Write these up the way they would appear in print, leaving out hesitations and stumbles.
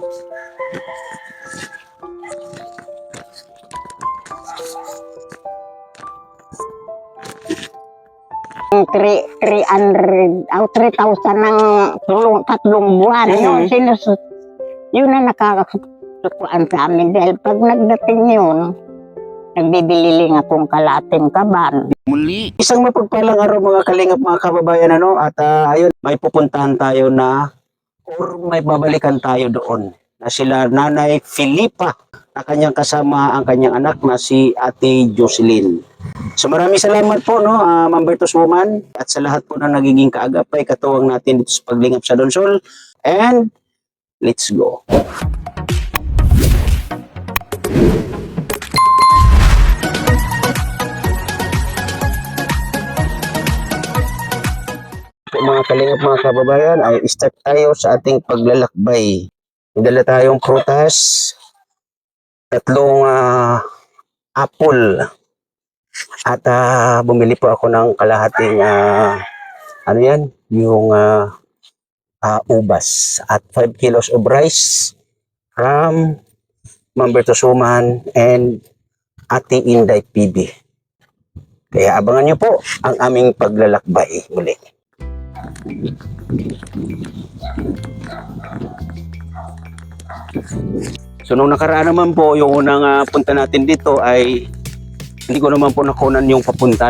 $300 o 3,000 ng tatlong buwan. Yun na nakakasukuan sa amin dahil pag nagdating yun, nagbibililing akong kalating kaban. Muli. Isang mapagpalang araw mga kalingap, mga kababayan, at ayun, may pupuntahan tayo na or may babalikan tayo doon na sila Nanay Filipa na kanyang kasama ang kanyang anak na si Ate Jocelyn. So maraming salamat po, Ma'am Bertos Woman, at sa lahat po na nagiging kaagapay katuwang natin dito sa paglingap sa Donsol. And let's go. Mga kalingap, mga kababayan, ay start tayo sa ating paglalakbay. Dala tayong prutas, tatlong apple, at bumili po ako ng kalahating ano yan, yung ubas, at 5 kilos of rice from Ma'am Bertos Woman and Ate Inday PB. Kaya abangan nyo po ang aming paglalakbay muli. So nung nakaraan naman po, yung unang punta natin dito ay hindi ko naman po nakunan yung papunta,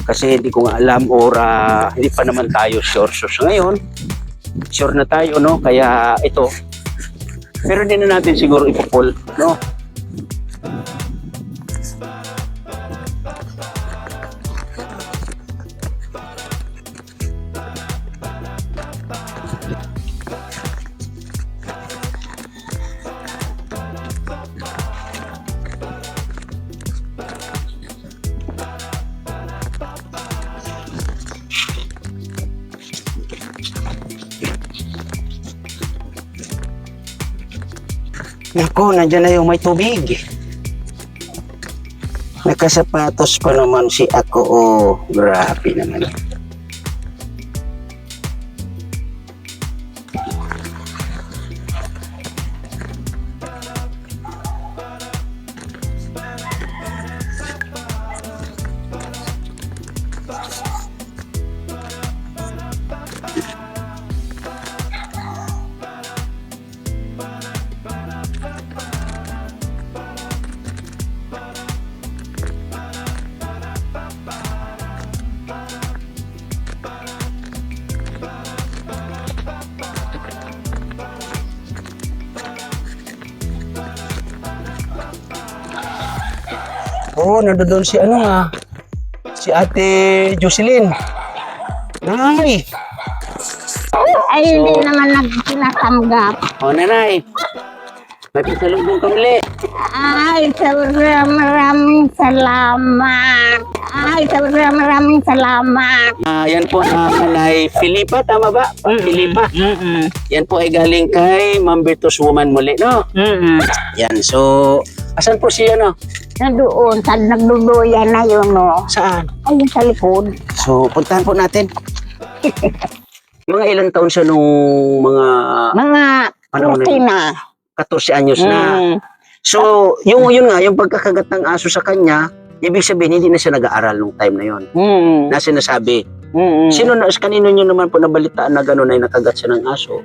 kasi hindi ko nga alam or hindi pa naman tayo sure. So ngayon, sure na tayo, kaya ito, pero hindi na natin siguro ipupul, Nako, nandiyan na yung may tubig. Nakasapatos pa naman si ako. Oh, grabe naman. Oh, nandoon si si Ate Jocelyn. Nay! Ay, hindi naman nagtinatanggap. Oh, nanay. May pasalubong ka uli. Ay, maraming salamat. Maraming salamat. Yan po, Nanay Filipa, tama ba? Filipa. Yan po ay galing kay Ma'am Bertos Woman muli, Yan, so, asan po siya, Doon, sa nagduduyan na yun, Saan? Ayun sa likod. So, puntahan po natin. Mga ilang taon siya nung mga panahon na. 14 anyos na. So, yun nga, yung pagkakagat ng aso sa kanya, ibig sabihin, hindi na siya nag-aaral nung time na yun. Na sinasabi. Kanino nyo naman po nabalitaan na gano'n ay nakagat siya ng aso?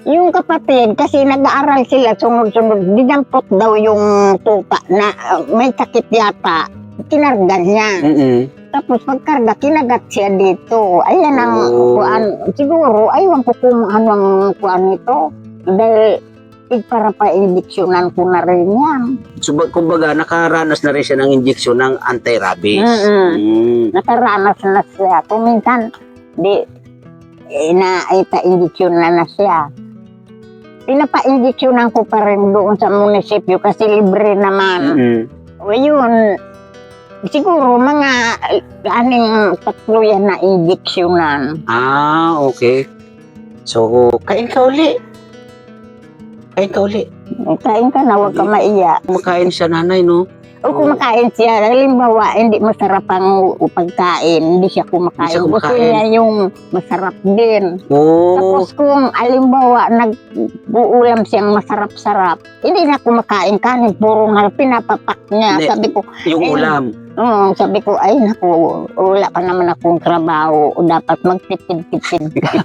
Yung kapatid, kasi nag-aaral sila sunod-sunod, dinampot daw yung tupa na may sakit yata. Kinarga niya. Tapos pagkarga, kinagat siya dito. Ayan ang kuan. Siguro, aywan ko kung anong kuan ito. Dahil para pa-injeksyonan ko na rin yan. So, kumbaga, nakaranas na rin siya ng injeksyon ng anti-rabies. Nakaranas na siya. Kung minsan, ipa-injeksyon na siya. Pinapa-injeksyonan ko pa rin doon sa munisipyo kasi libre naman. O yun, siguro mga tatlo yan na injeksyonan. Okay. So, kain ka uli. Kain ka na, huwag ka maiyak. Kumakain siya, nanay, O kumakain siya, halimbawa, hindi masarap ang pagkain, hindi siya kumakain. Hindi siya Gusto kumakain. niya yung masarap din. Oh, Tapos kung halimbawa, nag-uulam siyang masarap-sarap, hindi na kumakain kanin, puro na pinapapak niya. Hindi. Sabi ko, yung ulam. sabi ko, ay naku, wala pa naman akong trabaho, dapat magtipid-tipid ka.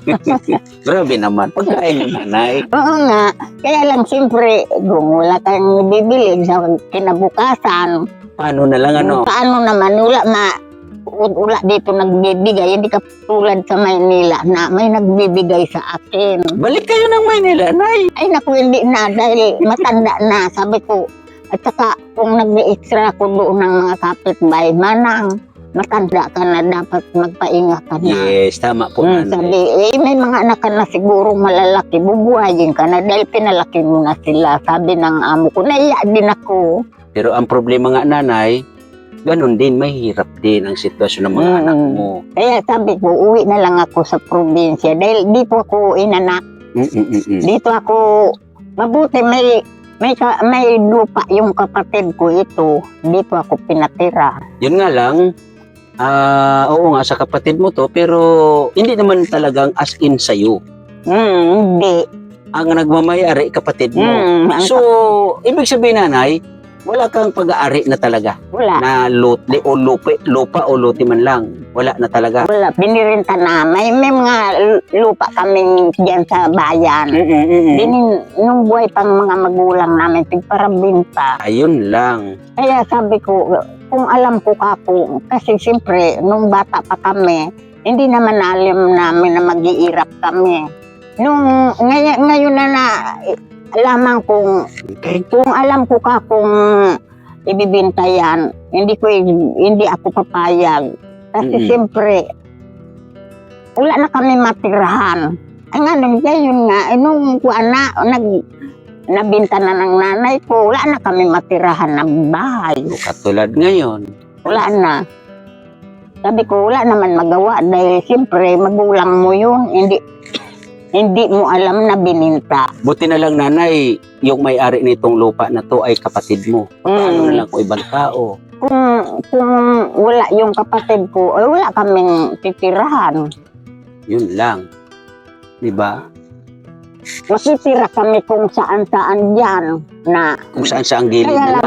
Grabe naman. Pagkain ng nanay. Oo nga, kaya lang siyempre, kung wala kang bibili sa kinabukasan, Paano na lang ano? paano naman, wala dito nagbibigay, hindi ka tulad sa Maynila na may nagbibigay sa akin. Balik kayo ng Maynila, nay. Ay naku, hindi na, dahil matanda na, sabi ko, at saka kung nag-extra ako doon ng mga kapitbahay, manang, matanda ka na, dapat magpainga ka na. Yes, tama po, nanay. Sabi, may mga anak ka na siguro malalaki, bubuhayin ka na dahil pinalaki mo na sila. Sabi ng amo ko, naiya din ako. Pero ang problema nga, nanay, ganun din, mahirap din ang sitwasyon ng mga Mm. anak mo. Kaya sabi ko, uwi na lang ako sa probinsya dahil dito ako inanak. Dito ako, mabuti may lupa yung kapatid ko ito. Dito ako pinatira. Yun nga lang, oo nga, sa kapatid mo to, pero hindi naman talagang as in sa'yo. Hindi. Ang nagmamayari, kapatid mo. Ang So, ibig sabihin, nanay, wala kang pag-aari na talaga wala. na lupa o luti man lang. Wala na talaga. Wala. Binirinta na. May mga lupa kami diyan sa bayan. Nung buhay pang mga magulang namin, tigparabinta. Ayun lang. Kaya sabi ko, kung alam ko kako, kasi siyempre, nung bata pa kami, hindi naman alam namin na mag-iirap kami. Ngayon na lamang kung Okay. kung alam ko ka kung ibibinta yan, hindi ako papayag. Kasi siyempre, wala na kami matirahan. Ay nga, ngayon nga, nung nabinta na ng nanay ko, wala na kami matirahan ng bahay. Katulad ngayon. Wala na. Sabi ko, wala naman magawa dahil siyempre, magulang mo yun, hindi mo alam na bininta. Buti na lang, nanay, yung may-ari nitong lupa na to ay kapatid mo. Paano na lang kung ibang tao? Kung wala yung kapatid ko, ay wala kaming titirahan. Yun lang. Diba? Makitira kami kung saan-saan dyan na Kung saan sa ang gilid kaya na lang.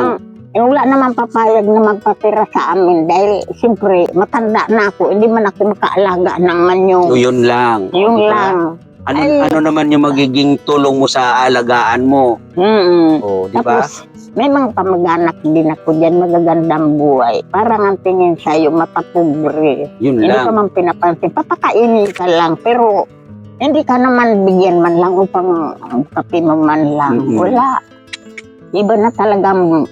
lang, wala naman papayag na magpatira sa amin dahil siyempre matanda na ako, hindi man ako makaalaga ng manyong. So, yun lang. Yung Diba? lang. Ano naman yung magiging tulong mo sa alagaan mo? O, di ba? Tapos, may mga kamag-anak din ako dyan, magagandang buhay. Parang ang tingin sa'yo, matapobre. Yun Hindi lang. ka man pinapansin. Papakainin ka lang, pero hindi ka naman bigyan man lang upang kape mo man lang. Wala. Iba na talagang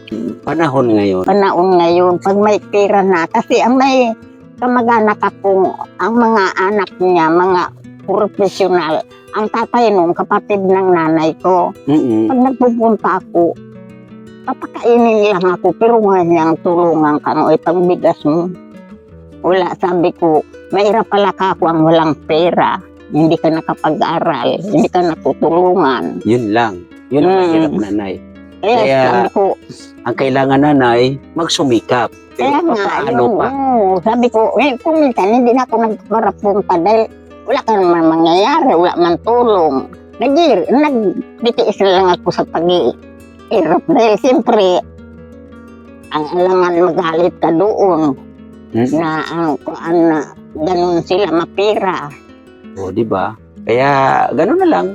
Panahon ngayon. panahon ngayon. Pag may pera na, kasi ang may kamag-anak ako, ang mga anak niya, mga profesional. Ang tatay nung kapatid ng nanay ko. Pag nagpupunta ako, papakainin lang ako, pero ngayon tulungan ka mo, pangbigas mo. Wala, sabi ko, mahirap pala ka ako ang walang pera. Hindi ka nakapag-aral, hindi ka natutulungan. Yun lang. Yun ang mahirap, nanay. Kaya sabi ko, ang kailangan, nanay, magsumikap. kaya nga, Paano pa? sabi ko, kung minsan hindi na ako nagparapunta dahil wala ka naman mangyayari, wala man tulong. Nagditiis na lang ako sa pag-iirap dahil siyempre, ang alangan magalit ka doon na ganun sila mapira. O, di ba? Kaya, gano'n na lang.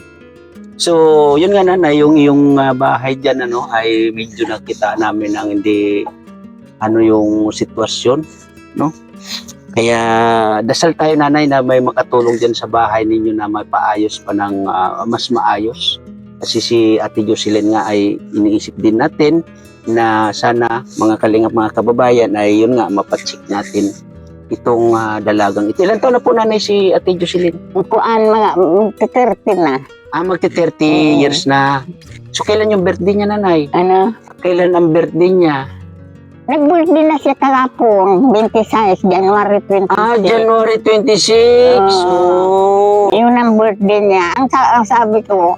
So, yun nga, nanay, yung bahay dyan, ay medyo nakita namin ang hindi, yung sitwasyon, no? Kaya, dasal tayo, nanay, na may makatulong dyan sa bahay ninyo na may paayos pa ng mas maayos. Kasi si Ate Jocelyn nga ay iniisip din natin na sana mga kalingap, mga kababayan ay yun nga, mapatsik natin itong dalagang ito. Ilan taon na po, nanay, si Ate Jocelyn? Mga 30 na. Magti-30 years na. So, kailan yung birthday niya, nanay? Kailan ang birthday niya? Nag-birthday na siya kahapon, 26, January 26. January 26. Yun ang birthday niya. Ang sabi ko,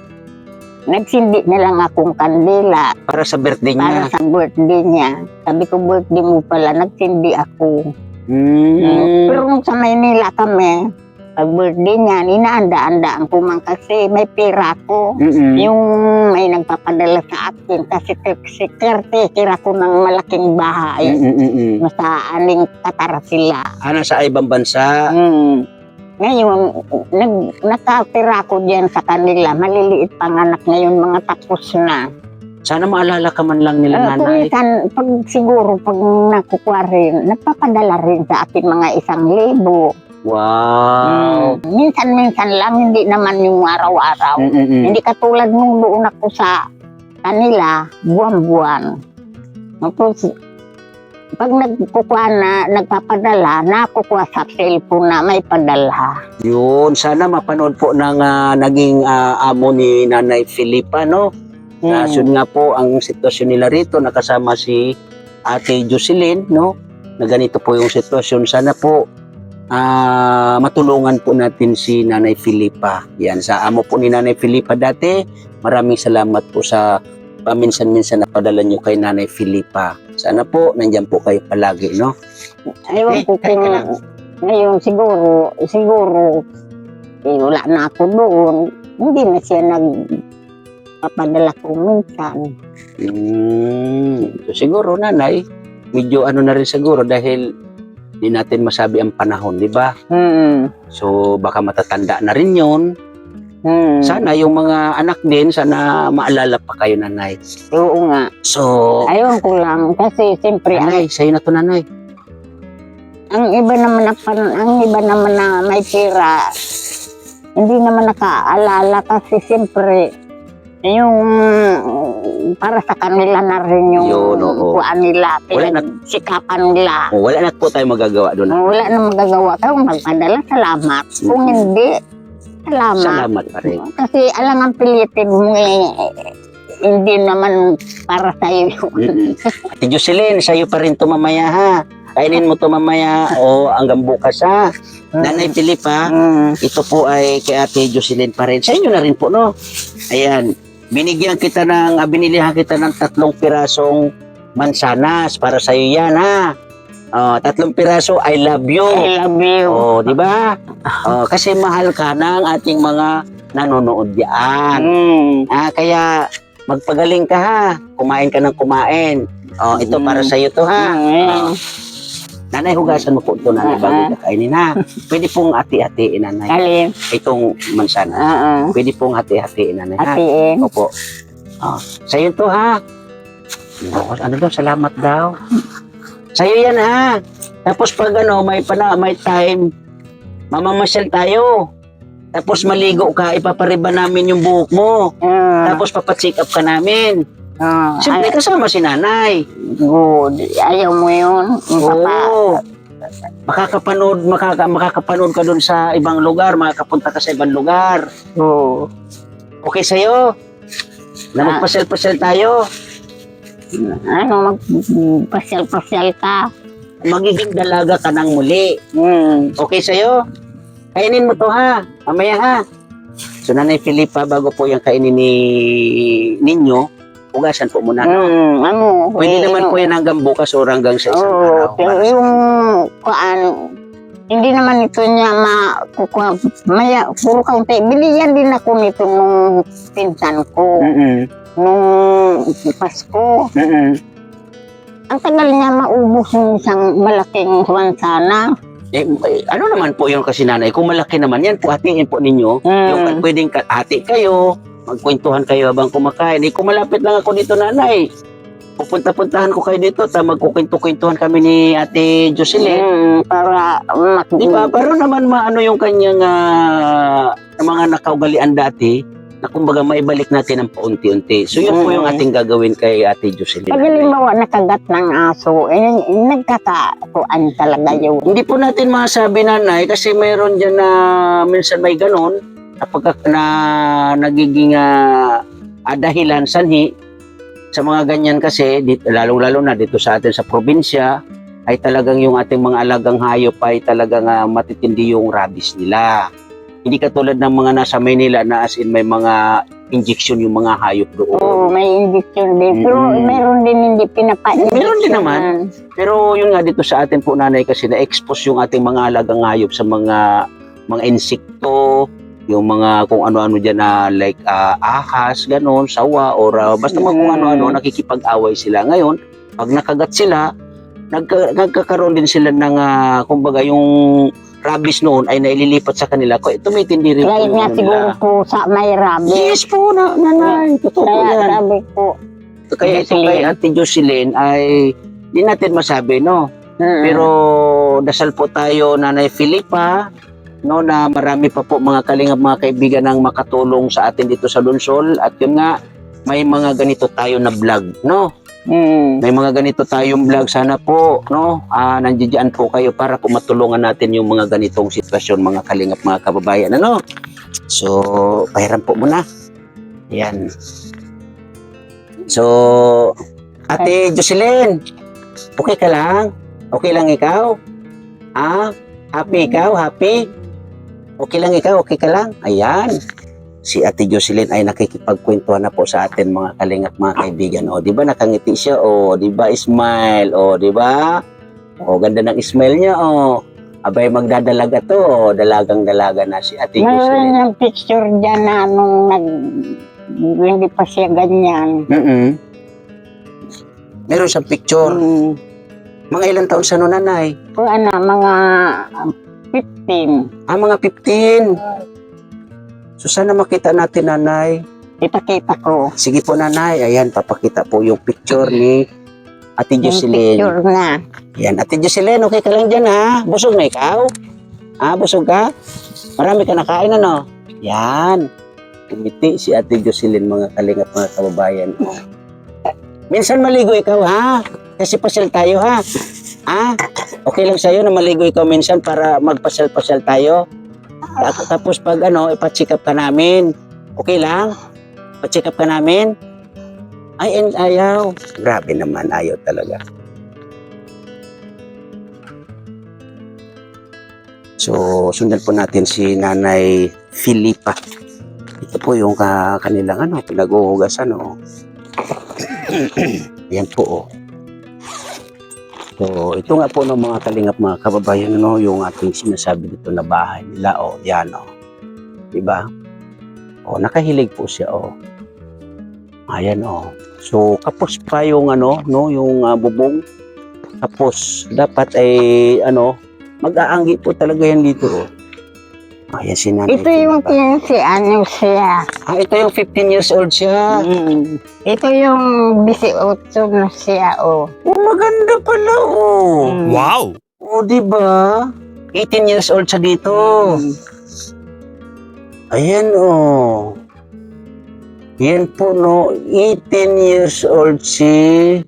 Nagsindi na lang akong kandila Para sa birthday para niya. sa birthday niya. Sabi ko, birthday mo pala, nagsindi ako. Pero nung sa Maynila kami, pag birthday niya, inaanda-andaan ko man kasi may pera ko. Yung may nagpapadala sa akin kasi si caretaker ako ng malaking bahay. Sa aning Qatar sila. Nasa ibang bansa. Ngayon, nakatira ko diyan sa kanila. Maliliit panganak ngayon, mga tapos na. Sana maalala ka man lang nila, Kung nanay. minsan, pag nakukuha rin, nagpapadala rin sa akin mga 1,000. Wow. Minsan-minsan lang, hindi naman yung araw-araw. Hindi katulad nung doon ako sa kanila, buwan-buwan. Tapos, pag nagpapadala, nakukuha sa cellphone na may padala. Yun, sana mapanood po ng naging amo ni Nanay Filipa, no? Yun nga po ang sitwasyon nila rito, nakasama si Ate Jocelyn, no? Na ganito po yung sitwasyon. Sana po matulungan po natin si Nanay Filipa. Yan, sa amo po ni Nanay Filipa dati, maraming salamat po sa paminsan-minsan na padala nyo kay Nanay Filipa. Sana po, nandyan po kayo palagi, no? Ewan ko kung ngayon siguro, wala na ako doon. Hindi na siya nagpapadala ko minsan. So, siguro, nanay, medyo ano na rin siguro dahil di natin masabi ang panahon, di ba? So, baka matatanda na rin yun. Sana yung mga anak din, sana maalala pa kayo, nanay. Oo nga. So, Ayaw ko lang kasi siyempre nanay, sa'yo na to, nanay. ang iba naman na may pera, hindi naman nakaalala kasi siyempre yung para sa kanila na rin yung Yun, oo. kuhaan nila, sikapan nila. Wala na po tayo magagawa doon. Wala na magagawa. Kung magpadala, salamat. Kung hindi, salamat. Salamat pa rin. Kasi alam ang pilitin mo hindi naman para sa'yo yun. Ate Jocelyn, sa'yo pa rin to mamaya, ha? Kainin mo to mamaya o hanggang bukas, ha? Nanay Filipa, ito po ay kay Ate Jocelyn pa rin. Sa inyo na rin po, no? Ayan, binilihan kita ng 3 pirasong mansanas para sa iyo yan, ha? 3 piraso, I love you. I love you. Oh, di ba? Kasi mahal ka ng ating mga nanonood diyan. Kaya magpagaling ka, ha? Kumain ka ng kumain. Ito para sa iyo to, ha? Nanay, hugasan mo po ito, nanay, bago kakainin, ha? Pwede pong hati-hatiin, nanay. Alin? Itong mansanas. Pwede pong hati-hatiin, nanay, ha? Hatiin. Opo. Sa'yo to, ha? Ano daw, salamat daw. Sa'yo yan, ha? Tapos pag may time, mamamasyal tayo. Tapos maligo ka, ipapariba namin yung buhok mo. Tapos papacheck up ka namin. Siyempre kasama si nanay. Good. Ayaw mo yun? Oo. Makakapanood ka dun sa ibang lugar, makakapunta ka sa ibang lugar. Oo. Okay sa'yo? Na magpasyal-pasyal tayo? Ano, magpasyal-pasyal ka. Magiging dalaga ka ng muli. Okay sa'yo? Kainin mo to, ha? Mamaya, ha? So, Nanay Filipa, bago po yung kainin ninyo, hugasan po muna. Ano? Pwede naman po yan hanggang bukas o hanggang sa isang araw. Pero yung hindi naman ito niya makukuha. Puro kaunti. Binigyan din ako nito nung pinsan ko. Nung Pasko. Ang tagal niya maubos ng isang malaking sana. Ano naman po yung kasi nanay, kung malaki naman yan po, hatiin po ninyo. Yung pwedeng hati kayo, magkwentuhan kayo habang kumakain. Kung malapit lang ako dito, nanay, pupunta-puntahan ko kayo dito, magkukwento-kwentuhan kami ni Ate Jocelyn. Para Di ba? Pero naman maano yung kanyang mga nakaugalian dati, na kumbaga maibalik natin ng paunti-unti. So yun po yung ating gagawin kay Ate Jocelyn. pag halimbawa nakagat ng aso, nagkakakuan talaga yun. Hindi po natin masabi, nanay, kasi mayroon dyan na minsan may ganon, kapag nagiging dahilan, sanhi, sa mga ganyan kasi, lalo-lalo na dito sa atin sa probinsya, ay talagang yung ating mga alagang hayop ay talagang matitindi yung rabies nila. Hindi katulad ng mga nasa Maynila na as in may mga injection yung mga hayop doon. Oo, may injection din. Pero meron din hindi pinapa-injection. Meron din naman. Pero yun nga dito sa atin po nanay kasi na-expose yung ating mga alagang hayop sa mga insekto, yung mga kung ano-ano dyan na like ahas, ganon, sawa, or basta mga kung ano-ano, nakikipag-away sila. Ngayon, pag nakagat sila, nagkakaroon din sila ng, kumbaga yung rabies noon ay naililipat sa kanila. Tumitindi rin po Kahit yung nga ano siguro nila. po sa may rabies. Yes po, nanay. Totoo po Kaya yan. sabi ko, Kaya ito kay Ate Jocelyn ay di natin masabi, no? Pero dasal po tayo, Nanay Filipa, no, na marami pa po mga kalingap, mga kaibigan ang makatulong sa atin dito sa Lunsol. At yun nga, may mga ganito tayo na vlog, no? May mga ganito tayong vlog. Sana po, no, nandiyan po kayo para po matulungan natin yung mga ganitong sitwasyon, mga kalingap, mga kababayan, ano? So, pahiram po muna. Yan. So, Ate Jocelyn, okay ka lang? Okay lang ikaw? Happy ikaw? Happy? Okay lang ikaw? Okay ka lang? Ayan. Si Ate Jocelyn ay nakikipagkwentuhan na po sa atin, mga kalingap, mga kaibigan. O, di ba nakangiti siya? O, di ba smile? O, di ba? O, ganda ng smile niya. O, abay magdadalaga to. O, dalagang-dalaga na si Ate meron Jocelyn. yung picture dyan na nung hindi pa siya ganyan. Meron siyang picture. Mga ilang taon siya no, nanay? Kung ano, mga 15. Mga 15. So, sana makita natin, nanay. Ipakita ko. Sige po, nanay. Ayan, papakita po yung picture ni Ate Yung Jocelyn. picture na. Ayan, Ate Jocelyn, okay ka lang dyan, ha? Busog na ikaw? Busog ka? Marami ka nakain, ano? Yan. Kumiti si Ate Jocelyn, mga kalingap, mga kababayan. Minsan maligo ikaw, ha? Kasi pasyal tayo, ha? Okay lang sa'yo na maligo ikaw minsan para magpasyal-pasyal tayo? Tapos pag ipa-check up ka namin. Okay lang? Pa-check up ka namin? Ayaw. Grabe naman, ayaw talaga. So, sundan po natin si Nanay Filipa. Ito po yung kanilang pinag-uugasan, Ayan po, So, ito nga po ng mga kalingap, mga kababayan, yung ating sinasabi dito na bahay nila, yan, diba? Nakahilig po siya, Ayan, So, kapos pa yung, yung bubong. Kapos. Dapat ay, mag-aanggi po talaga yan dito, Ayan si Nanay Ito yung Filipa. 15 ano siya. Ito yung 15 years old siya. Ito yung 18 na siya, Maganda pala, Wow! Diba? 18 years old siya dito. Ayan, Yan po, 18 years old si